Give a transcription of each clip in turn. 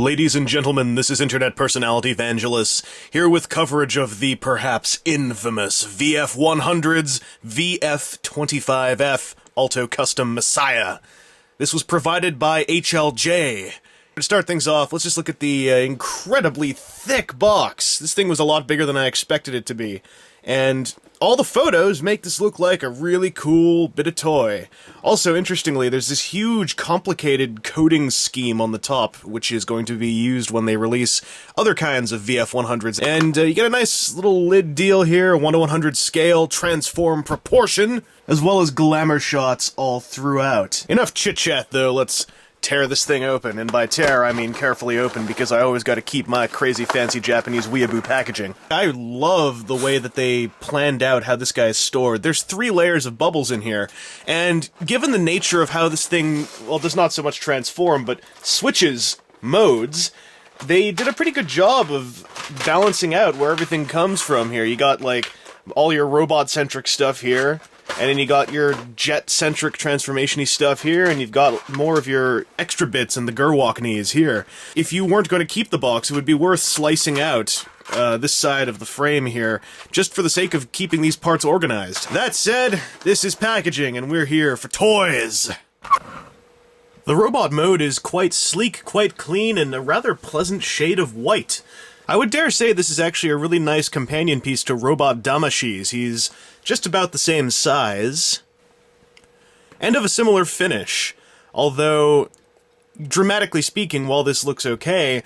Ladies and gentlemen, this is internet personality Vangelus, here with coverage of the perhaps infamous VF100's VF-25F Alto Custom Messiah. This was provided by HLJ. To start things off, let's just look at the incredibly thick box. This thing was a lot bigger than I expected it to be, and all the photos make this look like a really cool bit of toy. Also, interestingly, there's this huge, complicated coding scheme on the top, which is going to be used when they release other kinds of VF100s. And you get a nice little lid deal here, 1:100 scale, transform proportion, as well as glamour shots all throughout. Enough chit-chat, though, let's tear this thing open, and by tear I mean carefully open, because I always gotta keep my crazy fancy Japanese weeaboo packaging. I love the way that they planned out how this guy is stored. There's 3 layers of bubbles in here, and given the nature of how this thing, well, does not so much transform, but switches modes, they did a pretty good job of balancing out where everything comes from here. You got, like, all your robot-centric stuff here, and then you got your jet-centric transformation-y stuff here, and you've got more of your extra bits and the Gerwalk knees here. If you weren't going to keep the box, it would be worth slicing out this side of the frame here, just for the sake of keeping these parts organized. That said, this is packaging, and we're here for toys! The robot mode is quite sleek, quite clean, and a rather pleasant shade of white. I would dare say this is actually a really nice companion piece to Robot Damashi's. He's just about the same size, and of a similar finish. Although, dramatically speaking, while this looks okay,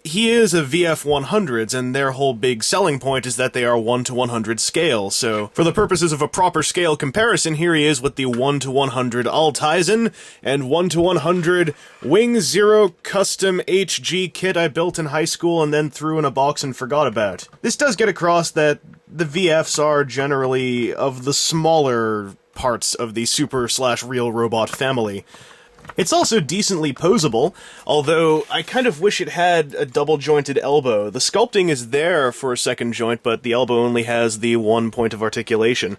he is a VF100's, and their whole big selling point is that they are 1:100 scale, so for the purposes of a proper scale comparison, here he is with the 1:100 Altizen, and 1:100 Wing Zero Custom HG kit I built in high school and then threw in a box and forgot about. This does get across that the VFs are generally of the smaller parts of the super/real robot family. It's also decently posable, although I kind of wish it had a double-jointed elbow. The sculpting is there for a second joint, but the elbow only has the one point of articulation.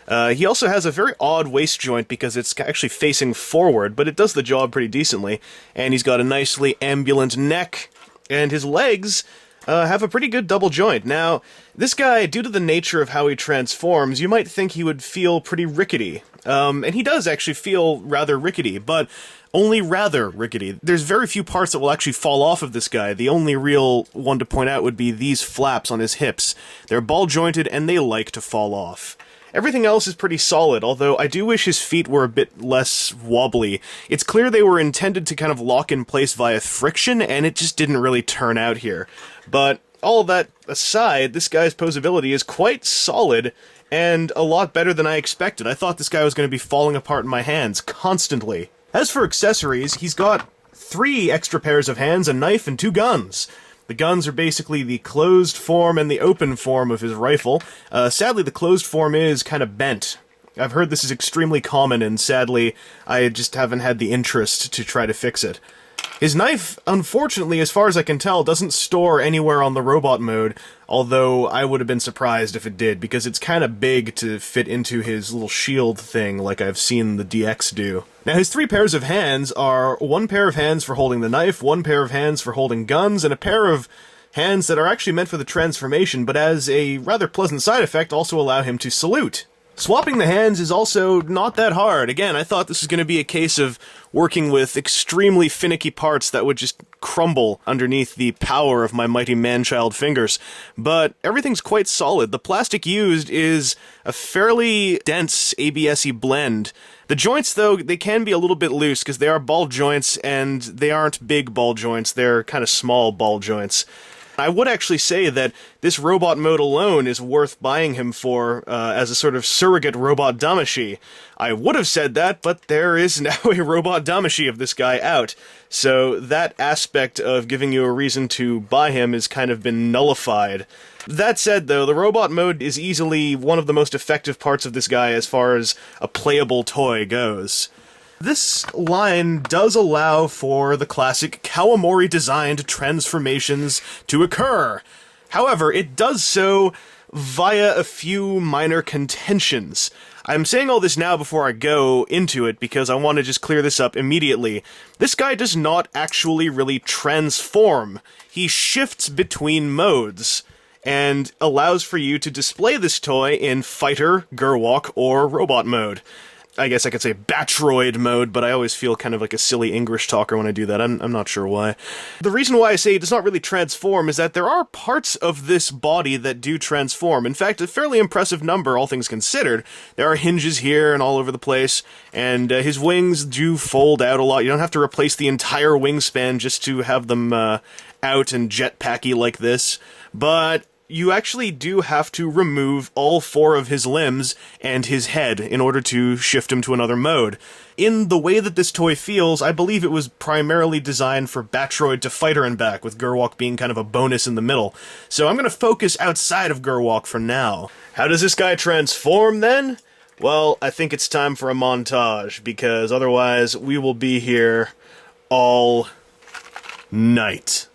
He also has a very odd waist joint because it's actually facing forward, but it does the job pretty decently. And he's got a nicely ambulant neck, and his legs have a pretty good double joint. Now, this guy, due to the nature of how he transforms, you might think he would feel pretty rickety. And he does actually feel rather rickety, but only rather rickety. There's very few parts that will actually fall off of this guy. The only real one to point out would be these flaps on his hips. They're ball-jointed, and they like to fall off. Everything else is pretty solid, although I do wish his feet were a bit less wobbly. It's clear they were intended to kind of lock in place via friction, and it just didn't really turn out here. But all that aside, this guy's posability is quite solid, and a lot better than I expected. I thought this guy was going to be falling apart in my hands constantly. As for accessories, he's got 3 extra pairs of hands, a knife, and 2 guns. The guns are basically the closed form and the open form of his rifle. Sadly, the closed form is kind of bent. I've heard this is extremely common, and sadly, I just haven't had the interest to try to fix it. His knife, unfortunately, as far as I can tell, doesn't store anywhere on the robot mode, although I would have been surprised if it did, because it's kind of big to fit into his little shield thing like I've seen the DX do. Now, his 3 pairs of hands are 1 pair of hands for holding the knife, 1 pair of hands for holding guns, and a pair of hands that are actually meant for the transformation, but as a rather pleasant side effect also allow him to salute. Swapping the hands is also not that hard. Again, I thought this was going to be a case of working with extremely finicky parts that would just crumble underneath the power of my mighty man-child fingers. But everything's quite solid. The plastic used is a fairly dense ABS-y blend. The joints, though, they can be a little bit loose because they are ball joints, and they aren't big ball joints. They're kind of small ball joints. I would actually say that this robot mode alone is worth buying him for as a sort of surrogate robot Damashi. I would have said that, but there is now a robot Damashi of this guy out. So that aspect of giving you a reason to buy him has kind of been nullified. That said, though, the robot mode is easily one of the most effective parts of this guy as far as a playable toy goes. This line does allow for the classic Kawamori-designed transformations to occur. However, it does so via a few minor contentions. I'm saying all this now before I go into it because I want to just clear this up immediately. This guy does not actually really transform. He shifts between modes and allows for you to display this toy in Fighter, Gerwalk, or Robot mode. I guess I could say Battroid mode, but I always feel kind of like a silly English talker when I do that. I'm not sure why. The reason why I say it does not really transform is that there are parts of this body that do transform. In fact, a fairly impressive number, all things considered. There are hinges here and all over the place, and his wings do fold out a lot. You don't have to replace the entire wingspan just to have them out and jetpacky like this, but you actually do have to remove all 4 of his limbs and his head in order to shift him to another mode. In the way that this toy feels, I believe it was primarily designed for Battroid-to-Fighter and back, with Gerwalk being kind of a bonus in the middle. So I'm going to focus outside of Gerwalk for now. How does this guy transform then? Well, I think it's time for a montage, because otherwise we will be here all night.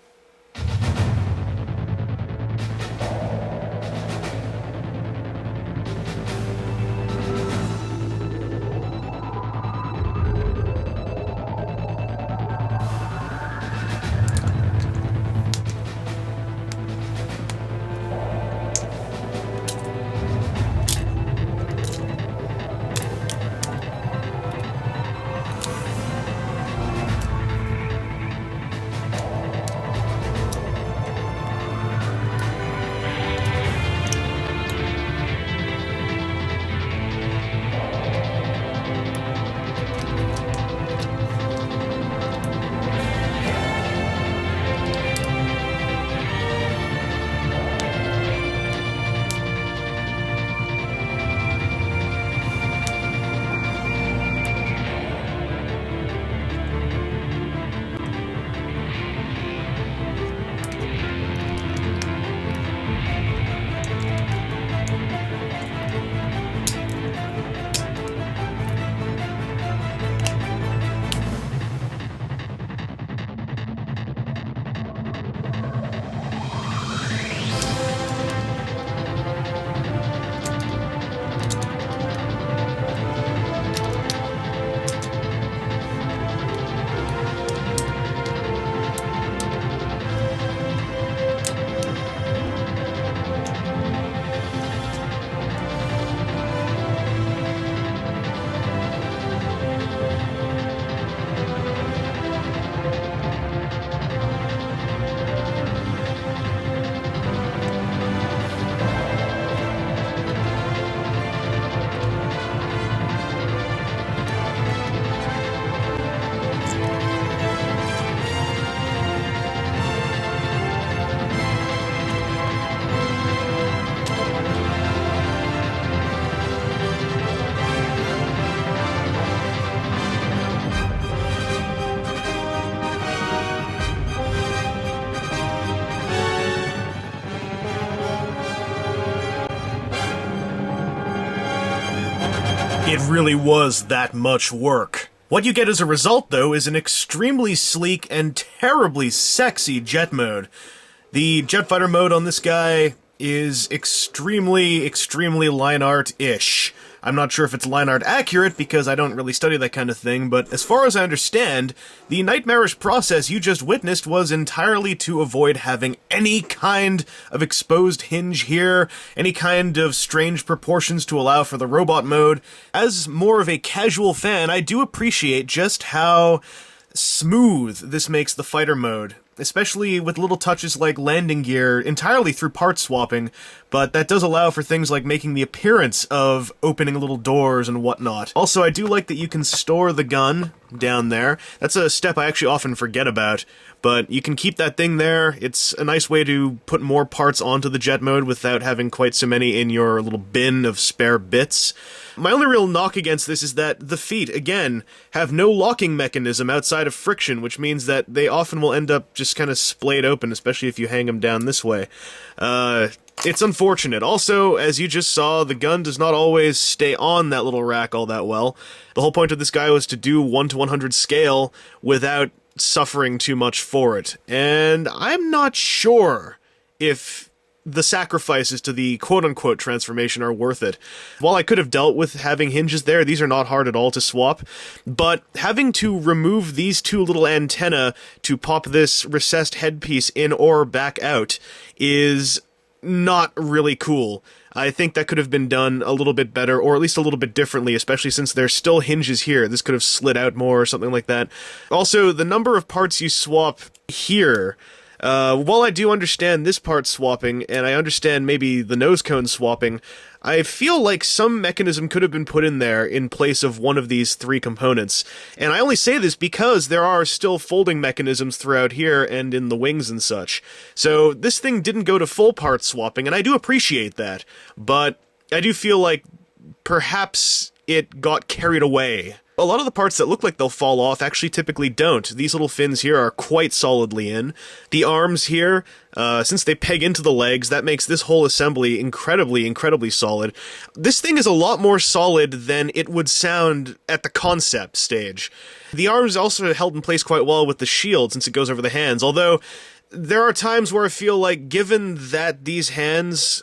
It really was that much work. What you get as a result, though, is an extremely sleek and terribly sexy jet mode. The jet fighter mode on this guy is extremely line art-ish. I'm not sure if it's line art accurate, because I don't really study that kind of thing, but as far as I understand, the nightmarish process you just witnessed was entirely to avoid having any kind of exposed hinge here, any kind of strange proportions to allow for the robot mode. As more of a casual fan, I do appreciate just how smooth this makes the fighter mode, especially with little touches like landing gear entirely through part swapping, but that does allow for things like making the appearance of opening little doors and whatnot. Also, I do like that you can store the gun down there. That's a step I actually often forget about, but you can keep that thing there. It's a nice way to put more parts onto the jet mode without having quite so many in your little bin of spare bits. My only real knock against this is that the feet, again, have no locking mechanism outside of friction, which means that they often will end up just kind of splayed open, especially if you hang them down this way. It's unfortunate. Also, as you just saw, the gun does not always stay on that little rack all that well. The whole point of this guy was to do 1:100 scale without suffering too much for it. And I'm not sure if the sacrifices to the quote-unquote transformation are worth it. While I could have dealt with having hinges there, these are not hard at all to swap, but having to remove these two little antennae to pop this recessed headpiece in or back out is not really cool. I think that could have been done a little bit better, or at least a little bit differently, especially since there's still hinges here. This could have slid out more or something like that. Also, the number of parts you swap here, while I do understand this part swapping, and I understand maybe the nose cone swapping, I feel like some mechanism could have been put in there in place of one of these three components. And I only say this because there are still folding mechanisms throughout here and in the wings and such. So this thing didn't go to full part swapping, and I do appreciate that. But I do feel like perhaps it got carried away. A lot of the parts that look like they'll fall off actually typically don't. These little fins here are quite solidly in. The arms here, since they peg into the legs, that makes this whole assembly incredibly solid. This thing is a lot more solid than it would sound at the concept stage. The arms also held in place quite well with the shield since it goes over the hands, although there are times where I feel like, given that these hands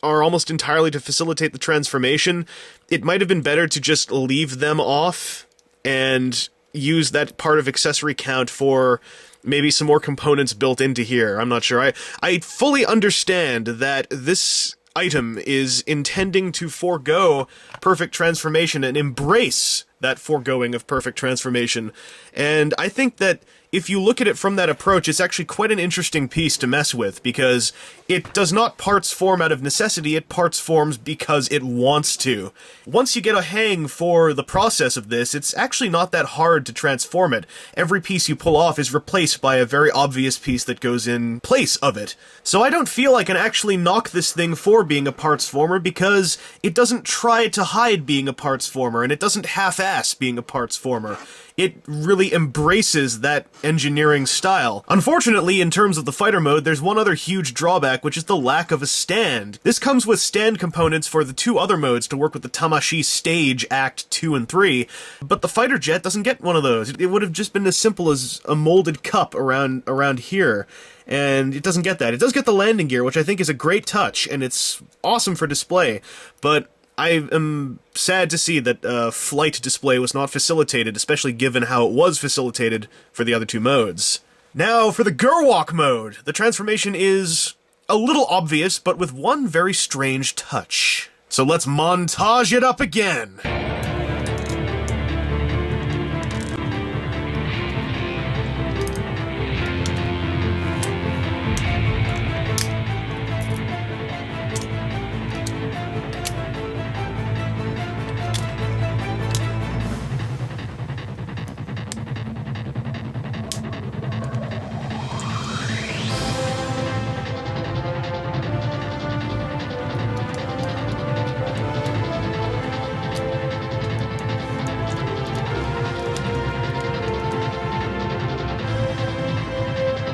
are almost entirely to facilitate the transformation, it might have been better to just leave them off and use that part of accessory count for maybe some more components built into here. I'm not sure. I fully understand that this item is intending to forego perfect transformation and embrace that foregoing of perfect transformation. And I think that if you look at it from that approach, it's actually quite an interesting piece to mess with, because it does not parts form out of necessity, it parts forms because it wants to. Once you get a hang for the process of this, it's actually not that hard to transform it. Every piece you pull off is replaced by a very obvious piece that goes in place of it. So I don't feel I can actually knock this thing for being a parts former, because it doesn't try to hide being a parts former, and it doesn't half-ass being a parts former. It really embraces that engineering style. Unfortunately, in terms of the fighter mode, there's one other huge drawback, which is the lack of a stand. This comes with stand components for the two other modes to work with the Tamashii Stage Act 2 and 3, but the fighter jet doesn't get one of those. It would have just been as simple as a molded cup around here, and it doesn't get that. It does get the landing gear, which I think is a great touch, and it's awesome for display, but I am sad to see that flight display was not facilitated, especially given how it was facilitated for the other two modes. Now, for the Gerwalk mode, the transformation is a little obvious, but with one very strange touch. So let's montage it up again!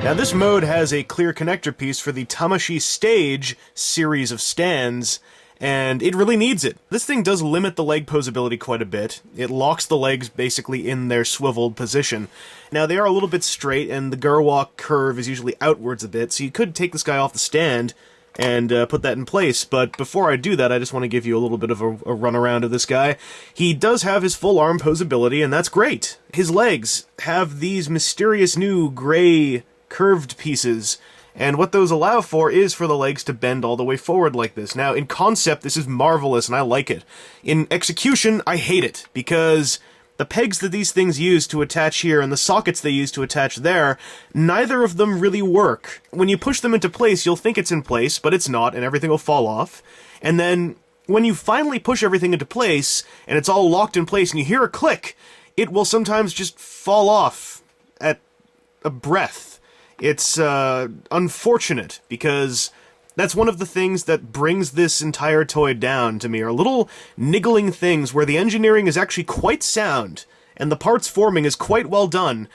Now this mode has a clear connector piece for the Tamashii Stage series of stands, and it really needs it. This thing does limit the leg posability quite a bit. It locks the legs basically in their swiveled position. Now they are a little bit straight, and the Gerwalk curve is usually outwards a bit, so you could take this guy off the stand and put that in place, but before I do that, I just want to give you a little bit of a run around of this guy. He does have his full arm posability, and that's great. His legs have these mysterious new gray curved pieces, and what those allow for is for the legs to bend all the way forward like this. Now, in concept, this is marvelous, and I like it. In execution, I hate it, because the pegs that these things use to attach here and the sockets they use to attach there, neither of them really work. When you push them into place, you'll think it's in place, but it's not, and everything will fall off. And then, when you finally push everything into place, and it's all locked in place, and you hear a click, it will sometimes just fall off at a breath. It's unfortunate, because that's one of the things that brings this entire toy down to me, are little niggling things where the engineering is actually quite sound, and the parts forming is quite well done,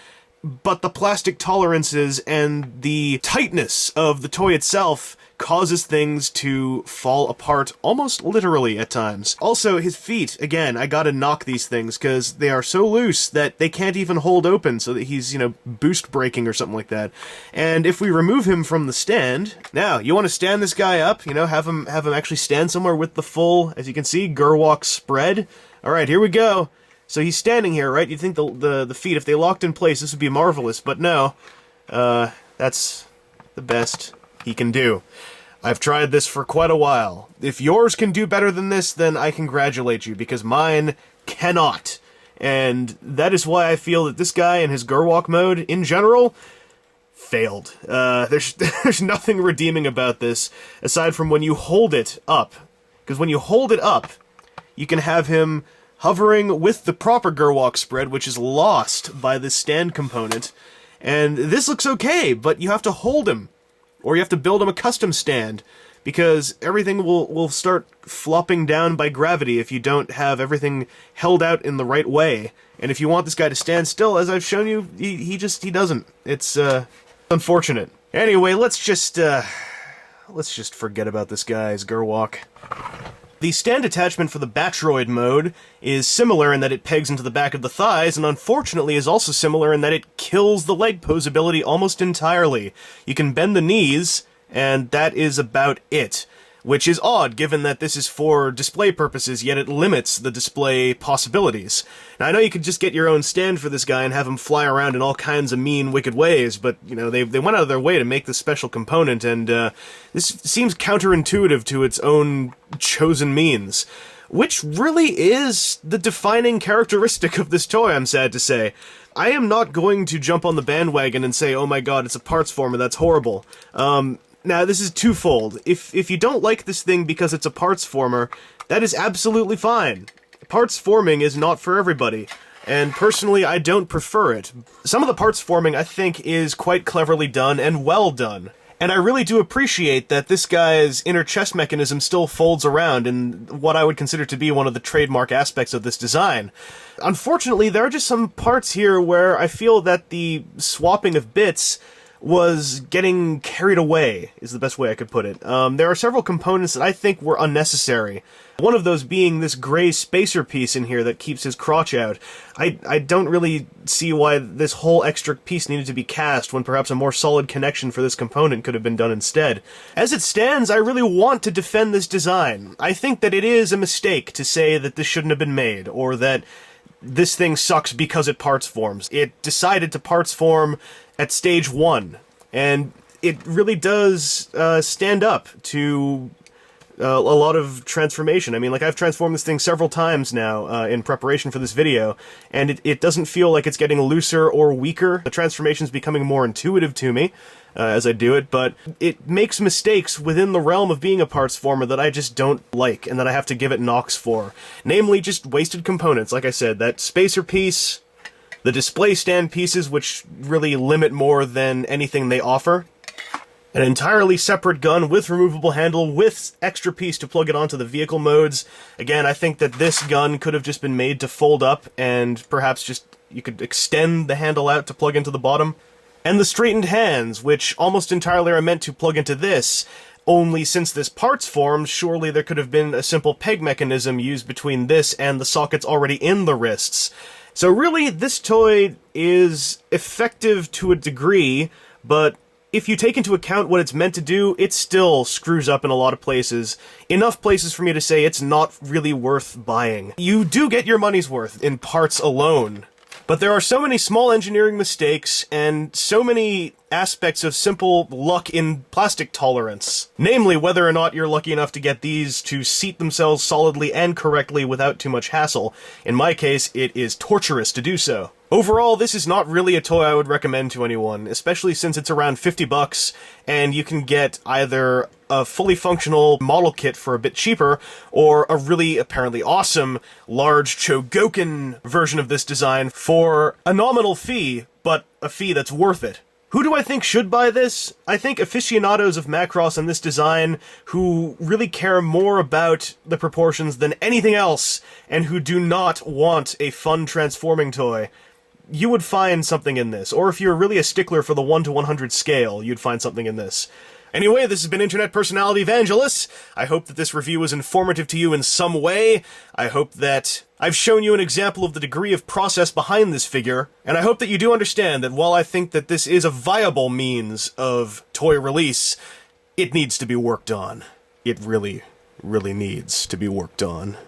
but the plastic tolerances and the tightness of the toy itself causes things to fall apart almost literally at times. Also, his feet, again, I gotta knock these things because they are so loose that they can't even hold open, so that he's, you know, boost braking or something like that. And if we remove him from the stand, now, you want to stand this guy up, you know, have him actually stand somewhere with the full, as you can see, Gerwalk spread. Alright, here we go. So he's standing here, right? You'd think the feet, if they locked in place, this would be marvelous, but no. That's the best he can do. I've tried this for quite a while. If yours can do better than this, then I congratulate you, because mine cannot. And that is why I feel that this guy and his Gerwalk mode, in general, failed. There's nothing redeeming about this, aside from when you hold it up. Because when you hold it up, you can have him hovering with the proper Gerwalk spread, which is lost by this stand component. And this looks okay, but you have to hold him. Or you have to build him a custom stand, because everything will start flopping down by gravity if you don't have everything held out in the right way. And if you want this guy to stand still, as I've shown you, he doesn't. It's unfortunate. Anyway, let's just forget about this guy's Gerwalk. The stand attachment for the Battroid mode is similar in that it pegs into the back of the thighs, and unfortunately is also similar in that it kills the leg pose ability almost entirely. You can bend the knees, and that is about it. Which is odd, given that this is for display purposes, yet it limits the display possibilities. Now, I know you could just get your own stand for this guy and have him fly around in all kinds of mean, wicked ways, but, you know, they went out of their way to make this special component, and this seems counterintuitive to its own chosen means. Which really is the defining characteristic of this toy, I'm sad to say. I am not going to jump on the bandwagon and say, oh my god, it's a parts former, that's horrible. Now, this is twofold. If you don't like this thing because it's a parts former, that is absolutely fine. Parts forming is not for everybody, and personally, I don't prefer it. Some of the parts forming, I think, is quite cleverly done and well done. And I really do appreciate that this guy's inner chest mechanism still folds around in what I would consider to be one of the trademark aspects of this design. Unfortunately, there are just some parts here where I feel that the swapping of bits was getting carried away, is the best way I could put it. There are several components that I think were unnecessary. One of those being this gray spacer piece in here that keeps his crotch out. I don't really see why this whole extra piece needed to be cast when perhaps a more solid connection for this component could have been done instead. As it stands, I really want to defend this design. I think that it is a mistake to say that this shouldn't have been made, or that this thing sucks because it parts forms. It decided to parts form at stage 1, and it really does stand up to a lot of transformation. I mean, like, I've transformed this thing several times now in preparation for this video, and it doesn't feel like it's getting looser or weaker. The transformation's becoming more intuitive to me as I do it, but it makes mistakes within the realm of being a parts former that I just don't like, and that I have to give it knocks for. Namely, just wasted components. Like I said, that spacer piece, the display stand pieces, which really limit more than anything they offer. An entirely separate gun with removable handle, with extra piece to plug it onto the vehicle modes. Again, I think that this gun could have just been made to fold up, and perhaps just you could extend the handle out to plug into the bottom. And the straightened hands, which almost entirely are meant to plug into this. Only since this parts formed, surely there could have been a simple peg mechanism used between this and the sockets already in the wrists. So really, this toy is effective to a degree, but if you take into account what it's meant to do, it still screws up in a lot of places. Enough places for me to say it's not really worth buying. You do get your money's worth in parts alone, but there are so many small engineering mistakes and so many aspects of simple luck in plastic tolerance. Namely, whether or not you're lucky enough to get these to seat themselves solidly and correctly without too much hassle. In my case, it is torturous to do so. Overall, this is not really a toy I would recommend to anyone, especially since it's around $50, and you can get either a fully functional model kit for a bit cheaper, or a really apparently awesome large Chogokin version of this design for a nominal fee, but a fee that's worth it. Who do I think should buy this? I think aficionados of Macross and this design who really care more about the proportions than anything else, and who do not want a fun transforming toy. you would find something in this. Or if you're really a stickler for the 1 to 100 scale, you'd find something in this. Anyway, this has been Internet Personality Vangelus. I hope that this review was informative to you in some way. I hope that I've shown you an example of the degree of process behind this figure, and I hope that you do understand that while I think that this is a viable means of toy release, it needs to be worked on. It really, really needs to be worked on.